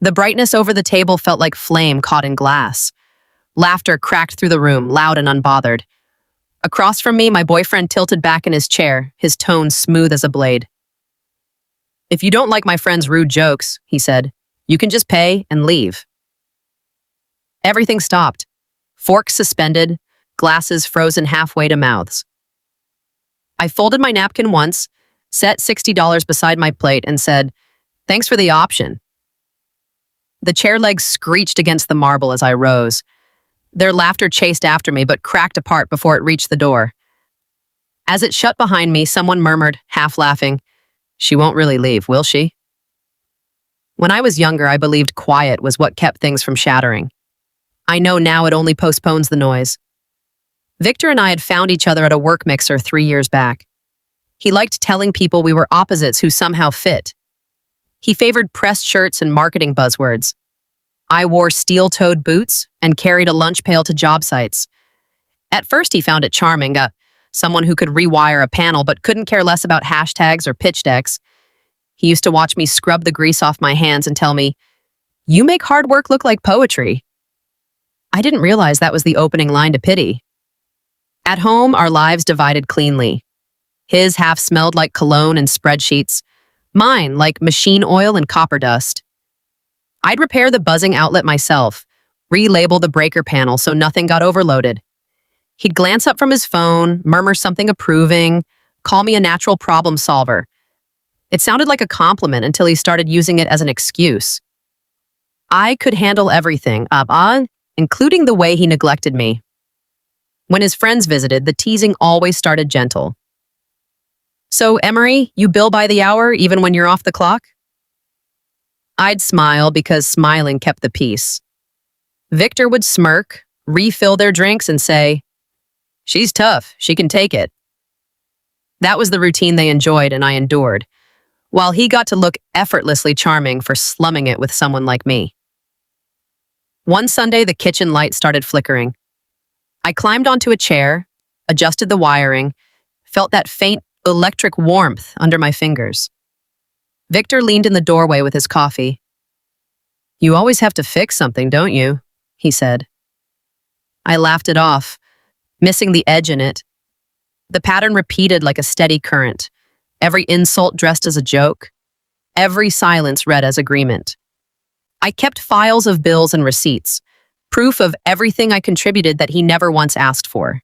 The brightness over the table felt like flame caught in glass. Laughter cracked through the room, loud and unbothered. Across from me, my boyfriend tilted back in his chair, his tone smooth as a blade. "If you don't like my friend's rude jokes," he said, "you can just pay and leave." Everything stopped. Forks suspended, glasses frozen halfway to mouths. I folded my napkin once, set $60 beside my plate, and said, "Thanks for the option." The chair legs screeched against the marble as I rose. Their laughter chased after me but cracked apart before it reached the door. As it shut behind me, someone murmured, half laughing, "She won't really leave, will she?" When I was younger, I believed quiet was what kept things from shattering. I know now it only postpones the noise. Victor and I had found each other at a work mixer 3 years back. He liked telling people we were opposites who somehow fit. He favored pressed shirts and marketing buzzwords. I wore steel-toed boots and carried a lunch pail to job sites. At first, he found it charming, someone who could rewire a panel but couldn't care less about hashtags or pitch decks. He used to watch me scrub the grease off my hands and tell me, "You make hard work look like poetry." I didn't realize that was the opening line to pity. At home, our lives divided cleanly. His half smelled like cologne and spreadsheets, mine like machine oil and copper dust. I'd repair the buzzing outlet myself, relabel the breaker panel so nothing got overloaded. He'd glance up from his phone, murmur something approving, call me a natural problem solver. It sounded like a compliment until he started using it as an excuse. I could handle everything, including the way he neglected me. When his friends visited, the teasing always started gentle. "So, Emery, you bill by the hour even when you're off the clock?" I'd smile because smiling kept the peace. Victor would smirk, refill their drinks, and say, "She's tough, she can take it." That was the routine they enjoyed and I endured, while he got to look effortlessly charming for slumming it with someone like me. One Sunday, the kitchen light started flickering. I climbed onto a chair, adjusted the wiring, felt that faint electric warmth under my fingers. Victor leaned in the doorway with his coffee. "You always have to fix something, don't you?" he said. I laughed it off, missing the edge in it. The pattern repeated like a steady current, every insult dressed as a joke, every silence read as agreement. I kept files of bills and receipts, proof of everything I contributed that he never once asked for.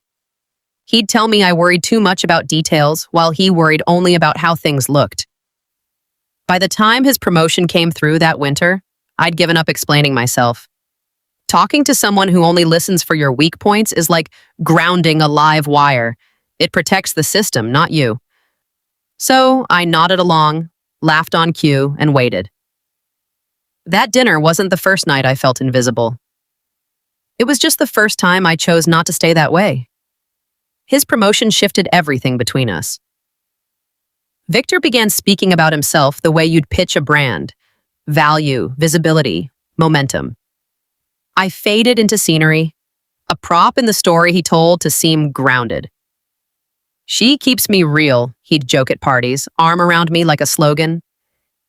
He'd tell me I worried too much about details, while he worried only about how things looked. By the time his promotion came through that winter, I'd given up explaining myself. Talking to someone who only listens for your weak points is like grounding a live wire. It protects the system, not you. So I nodded along, laughed on cue, and waited. That dinner wasn't the first night I felt invisible. It was just the first time I chose not to stay that way. His promotion shifted everything between us. Victor began speaking about himself the way you'd pitch a brand: value, visibility, momentum. I faded into scenery, a prop in the story he told to seem grounded. "She keeps me real," he'd joke at parties, arm around me like a slogan.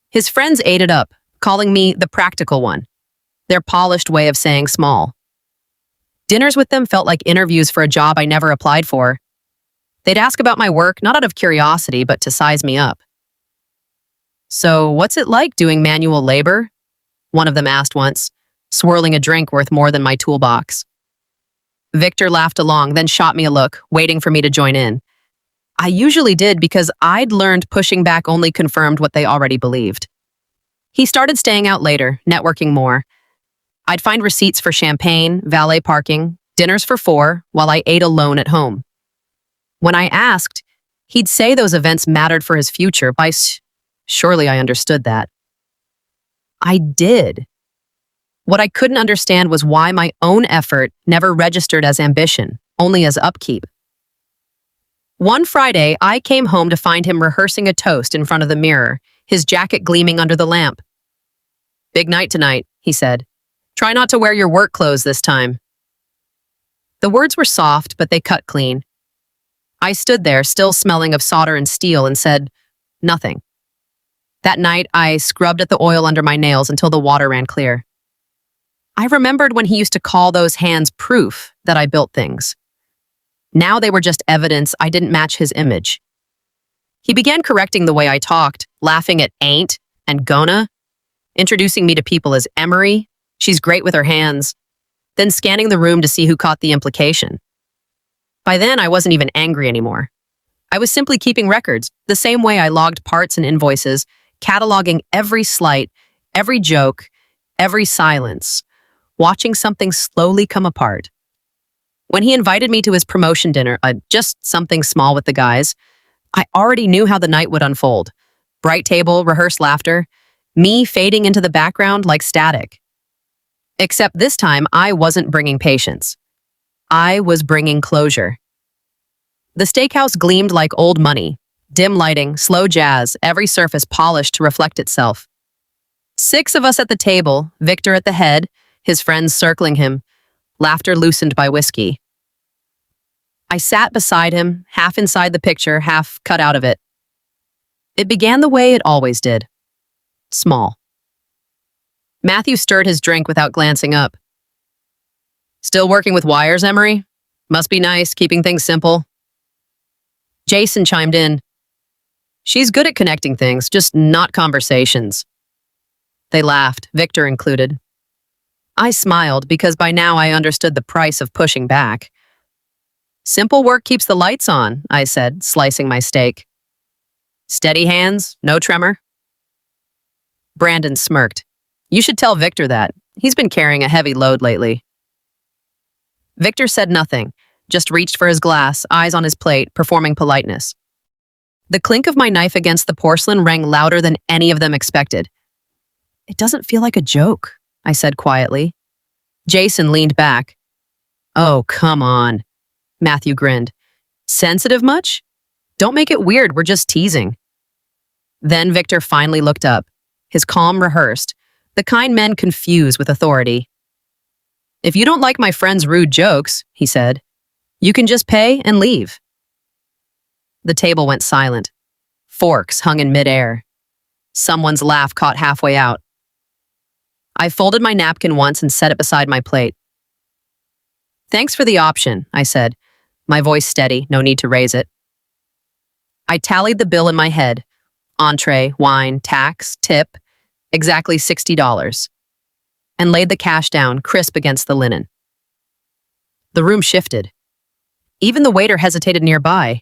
His friends ate it up, calling me the practical one, their polished way of saying small. Dinners with them felt like interviews for a job I never applied for. They'd ask about my work, not out of curiosity, but to size me up. "So, what's it like doing manual labor?" one of them asked once, swirling a drink worth more than my toolbox. Victor laughed along, then shot me a look, waiting for me to join in. I usually did because I'd learned pushing back only confirmed what they already believed. He started staying out later, networking more. I'd find receipts for champagne, valet parking, dinners for 4, while I ate alone at home. When I asked, he'd say those events mattered for his future. Surely I understood that. I did. What I couldn't understand was why my own effort never registered as ambition, only as upkeep. One Friday, I came home to find him rehearsing a toast in front of the mirror, his jacket gleaming under the lamp. "Big night tonight," he said. "Try not to wear your work clothes this time." The words were soft, but they cut clean. I stood there, still smelling of solder and steel, and said, "Nothing." That night, I scrubbed at the oil under my nails until the water ran clear. I remembered when he used to call those hands proof that I built things. Now they were just evidence I didn't match his image. He began correcting the way I talked, laughing at ain't and gonna, introducing me to people as Emery, she's great with her hands, then scanning the room to see who caught the implication. By then, I wasn't even angry anymore. I was simply keeping records, the same way I logged parts and invoices, cataloging every slight, every joke, every silence, watching something slowly come apart. When he invited me to his promotion dinner, just something small with the guys, I already knew how the night would unfold. Bright table, rehearsed laughter, me fading into the background like static. Except this time, I wasn't bringing patience. I was bringing closure. The steakhouse gleamed like old money. Dim lighting, slow jazz, every surface polished to reflect itself. 6 of us at the table, Victor at the head, his friends circling him, laughter loosened by whiskey. I sat beside him, half inside the picture, half cut out of it. It began the way it always did. Small. Matthew stirred his drink without glancing up. Still working with wires, Emery? Must be nice, keeping things simple. Jason chimed in. She's good at connecting things, just not conversations. They laughed, Victor included. I smiled because by now I understood the price of pushing back. Simple work keeps the lights on, I said, slicing my steak. Steady hands, no tremor. Brandon smirked. You should tell Victor that. He's been carrying a heavy load lately. Victor said nothing, just reached for his glass, eyes on his plate, performing politeness. The clink of my knife against the porcelain rang louder than any of them expected. It doesn't feel like a joke, I said quietly. Jason leaned back. Oh, come on. Matthew grinned. Sensitive much? Don't make it weird, we're just teasing. Then Victor finally looked up, his calm rehearsed, the kind men confuse with authority. If you don't like my friend's rude jokes, he said, you can just pay and leave. The table went silent. Forks hung in midair. Someone's laugh caught halfway out. I folded my napkin once and set it beside my plate. Thanks for the option, I said, my voice steady, no need to raise it. I tallied the bill in my head. Entree, wine, tax, tip, exactly $60. And laid the cash down, crisp against the linen. The room shifted. Even the waiter hesitated nearby.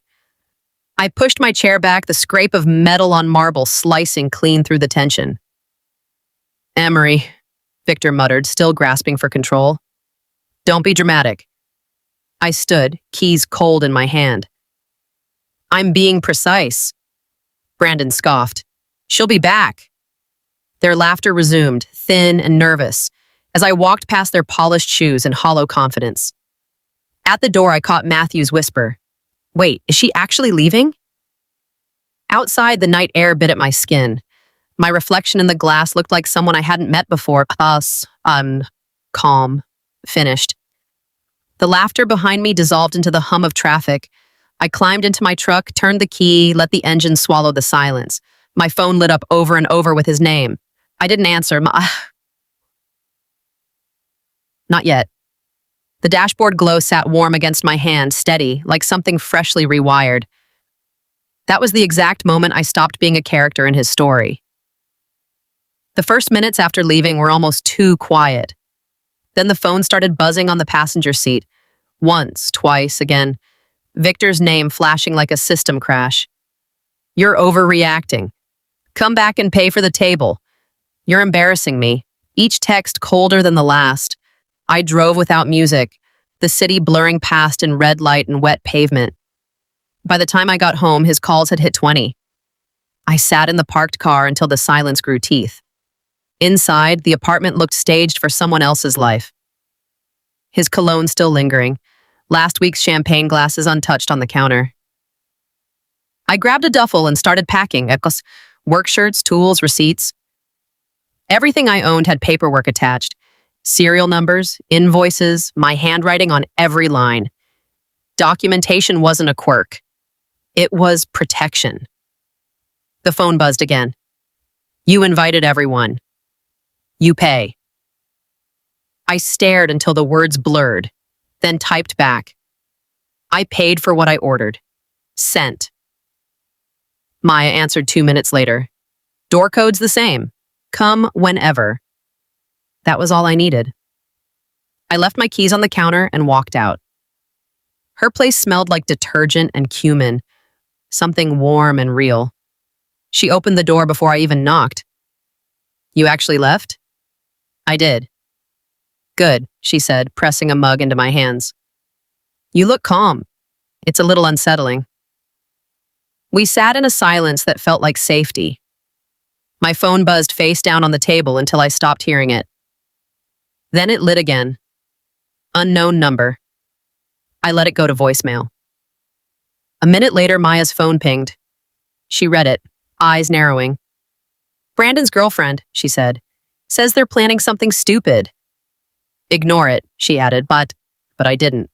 I pushed my chair back, the scrape of metal on marble slicing clean through the tension. Emery, Victor muttered, still grasping for control. Don't be dramatic. I stood, keys cold in my hand. I'm being precise. Brandon scoffed. She'll be back. Their laughter resumed, thin and nervous, as I walked past their polished shoes in hollow confidence. At the door, I caught Matthew's whisper. Wait, is she actually leaving? Outside, the night air bit at my skin. My reflection in the glass looked like someone I hadn't met before. Calm. Finished. The laughter behind me dissolved into the hum of traffic. I climbed into my truck, turned the key, let the engine swallow the silence. My phone lit up over and over with his name. I didn't answer. Not yet. The dashboard glow sat warm against my hand, steady, like something freshly rewired. That was the exact moment I stopped being a character in his story. The first minutes after leaving were almost too quiet. Then the phone started buzzing on the passenger seat. Once, twice, again. Victor's name flashing like a system crash. You're overreacting. Come back and pay for the table. You're embarrassing me. Each text colder than the last. I drove without music, the city blurring past in red light and wet pavement. By the time I got home, his calls had hit 20. I sat in the parked car until the silence grew teeth. Inside, the apartment looked staged for someone else's life. His cologne still lingering, last week's champagne glasses untouched on the counter. I grabbed a duffel and started packing, work shirts, tools, receipts. Everything I owned had paperwork attached. Serial numbers, invoices, my handwriting on every line. Documentation wasn't a quirk. It was protection. The phone buzzed again. You invited everyone. You pay. I stared until the words blurred, then typed back. I paid for what I ordered. Sent. Maya answered 2 minutes later. Door code's the same. Come whenever. That was all I needed. I left my keys on the counter and walked out. Her place smelled like detergent and cumin, something warm and real. She opened the door before I even knocked. You actually left? I did. Good, she said, pressing a mug into my hands. You look calm. It's a little unsettling. We sat in a silence that felt like safety. My phone buzzed face down on the table until I stopped hearing it. Then it lit again. Unknown number. I let it go to voicemail. A minute later, Maya's phone pinged. She read it, eyes narrowing. Brandon's girlfriend, she said, says they're planning something stupid. Ignore it, she added, but I didn't.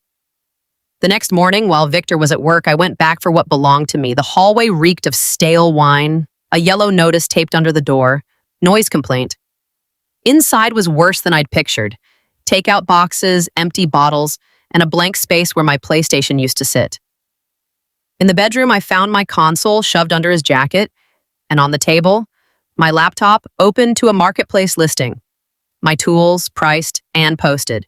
The next morning, while Victor was at work, I went back for what belonged to me. The hallway reeked of stale wine, a yellow notice taped under the door, noise complaint. Inside was worse than I'd pictured. Takeout boxes, empty bottles, and a blank space where my PlayStation used to sit. In the bedroom, I found my console shoved under his jacket, and on the table, my laptop open to a marketplace listing. My tools priced and posted.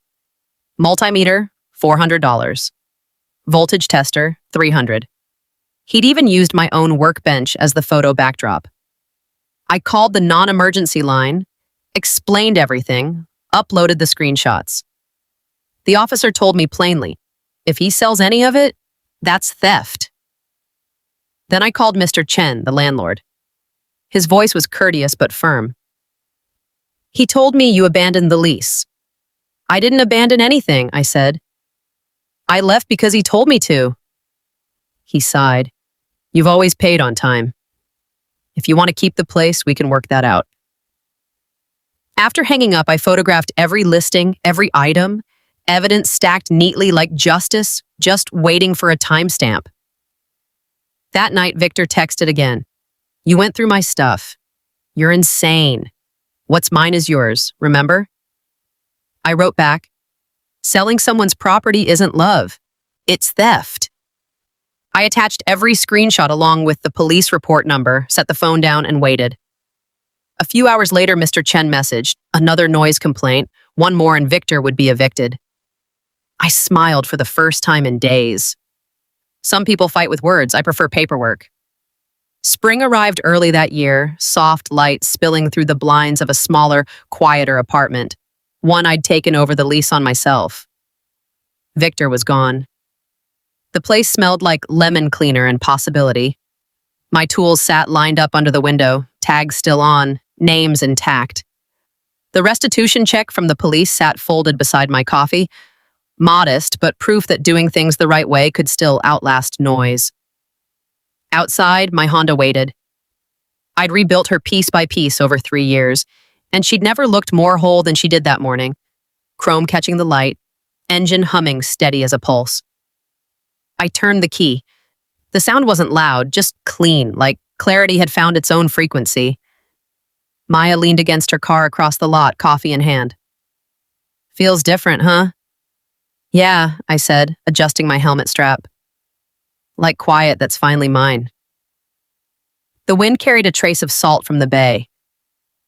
Multimeter, $400. Voltage tester, $300. He'd even used my own workbench as the photo backdrop. I called the non-emergency line, explained everything, uploaded the screenshots. The officer told me plainly, if he sells any of it, that's theft. Then I called Mr. Chen, the landlord. His voice was courteous but firm. He told me you abandoned the lease. I didn't abandon anything, I said. I left because he told me to. He sighed. You've always paid on time. If you want to keep the place, we can work that out. After hanging up, I photographed every listing, every item, evidence stacked neatly like justice, just waiting for a timestamp. That night, Victor texted again. You went through my stuff. You're insane. What's mine is yours, remember? I wrote back, selling someone's property isn't love. It's theft. I attached every screenshot along with the police report number, set the phone down, and waited. A few hours later, Mr. Chen messaged, another noise complaint, one more and Victor would be evicted. I smiled for the first time in days. Some people fight with words. I prefer paperwork. Spring arrived early that year, soft light spilling through the blinds of a smaller, quieter apartment, one I'd taken over the lease on myself. Victor was gone. The place smelled like lemon cleaner and possibility. My tools sat lined up under the window, tags still on, names intact. The restitution check from the police sat folded beside my coffee, modest, but proof that doing things the right way could still outlast noise. Outside, my Honda waited. I'd rebuilt her piece by piece over 3 years, and she'd never looked more whole than she did that morning. Chrome catching the light, engine humming steady as a pulse. I turned the key. The sound wasn't loud, just clean, like clarity had found its own frequency. Maya leaned against her car across the lot, coffee in hand. Feels different, huh? Yeah, I said, adjusting my helmet strap. Like quiet that's finally mine. The wind carried a trace of salt from the bay.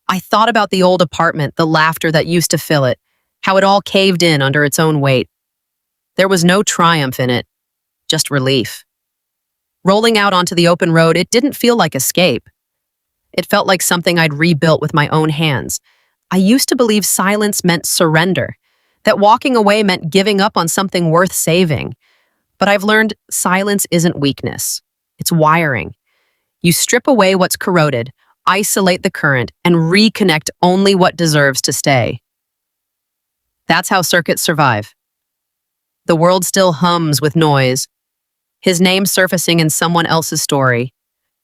I thought about the old apartment, the laughter that used to fill it, how it all caved in under its own weight. There was no triumph in it, just relief. Rolling out onto the open road, it didn't feel like escape. It felt like something I'd rebuilt with my own hands. I used to believe silence meant surrender, that walking away meant giving up on something worth saving. But I've learned silence isn't weakness. It's wiring. You strip away what's corroded, isolate the current, and reconnect only what deserves to stay. That's how circuits survive. The world still hums with noise, his name surfacing in someone else's story,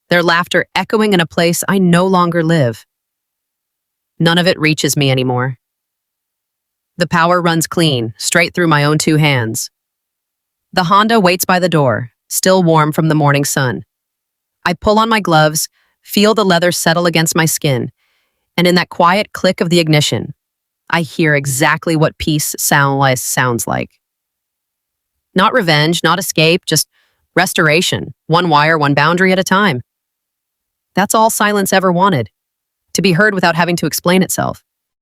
their laughter echoing in a place I no longer live. None of it reaches me anymore. The power runs clean, straight through my own 2 hands. The Honda waits by the door, still warm from the morning sun. I pull on my gloves, feel the leather settle against my skin, And in that quiet click of the ignition, I hear exactly what peace sounds like. Not revenge, not escape, just restoration, one wire, one boundary at a time. That's all silence ever wanted, to be heard without having to explain itself.